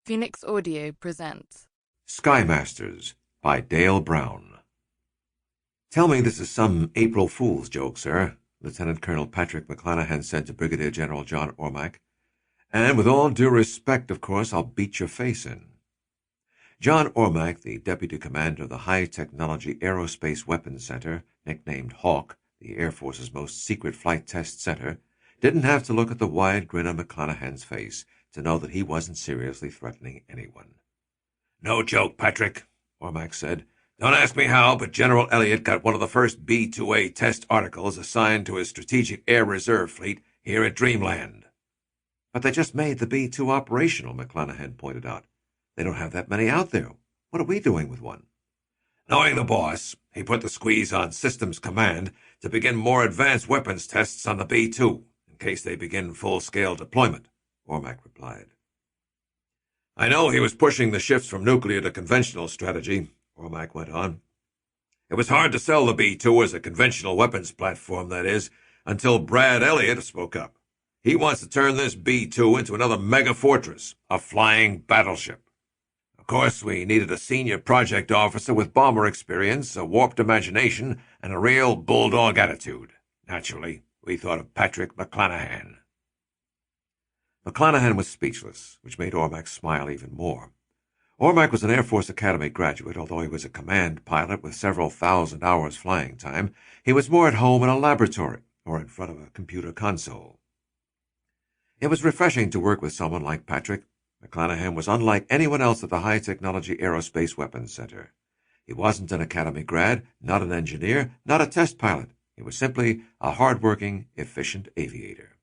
Phoenix Audio presents Sky Masters by Dale Brown. Tell me this is some April Fool's joke, sir, Lieutenant Colonel Patrick McLanahan said to Brigadier General John Ormack. And with all due respect, of course, I'll beat your face in. John Ormack, the Deputy Commander of the High Technology Aerospace Weapons Center, nicknamed Hawk, the Air Force's most secret flight test center, didn't have to look at the wide grin on McLanahan's face to know that he wasn't seriously threatening anyone. "No joke, Patrick," Ormack said. "Don't ask me how, but General Elliott got one of the first B-2A test articles assigned to his Strategic Air Reserve Fleet here at Dreamland." "But they just made the B-2 operational," McLanahan pointed out. "They don't have that many out there. What are we doing with one?" "Knowing the boss, he put the squeeze on Systems Command to begin more advanced weapons tests on the B-2, in case they begin full-scale deployment," Ormack replied. "I know he was pushing the shifts from nuclear to conventional strategy," Ormack went on. "It was hard to sell the B-2 as a conventional weapons platform, that is, until Brad Elliott spoke up. He wants to turn this B-2 into another mega-fortress, a flying battleship. Of course, we needed a senior project officer with bomber experience, a warped imagination, and a real bulldog attitude. Naturally, we thought of Patrick McLanahan." McLanahan was speechless, which made Ormack smile even more. Ormack was an Air Force Academy graduate. Although he was a command pilot with several thousand hours flying time, he was more at home in a laboratory or in front of a computer console. It was refreshing to work with someone like Patrick. McLanahan was unlike anyone else at the High Technology Aerospace Weapons Center. He wasn't an academy grad, not an engineer, not a test pilot. He was simply a hard-working, efficient aviator.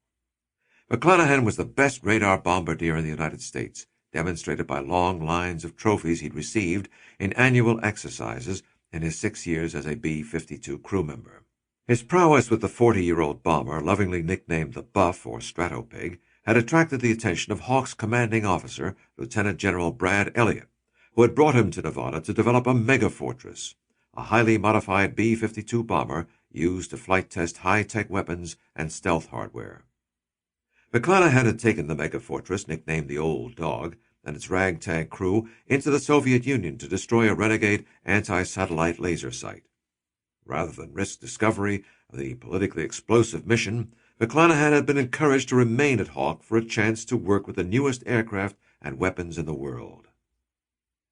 McLanahan was the best radar bombardier in the United States, demonstrated by long lines of trophies he'd received in annual exercises in his 6 years as a B-52 crew member. His prowess with the 40-year-old bomber, lovingly nicknamed the Buff or Stratopig, had attracted the attention of Hawk's commanding officer, Lieutenant General Brad Elliott, who had brought him to Nevada to develop a mega-fortress, a highly modified B-52 bomber used to flight test high-tech weapons and stealth hardware. McLanahan had taken the mega-fortress, nicknamed the Old Dog, and its ragtag crew into the Soviet Union to destroy a renegade anti-satellite laser site. Rather than risk discovery of the politically explosive mission, McLanahan had been encouraged to remain at Hawk for a chance to work with the newest aircraft and weapons in the world.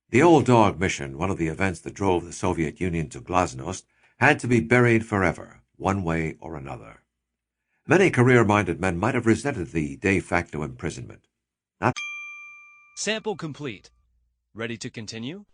The Old Dog mission, one of the events that drove the Soviet Union to glasnost, had to be buried forever, one way or another. Many career-minded men might have resented the de facto imprisonment. Sample complete. Ready to continue?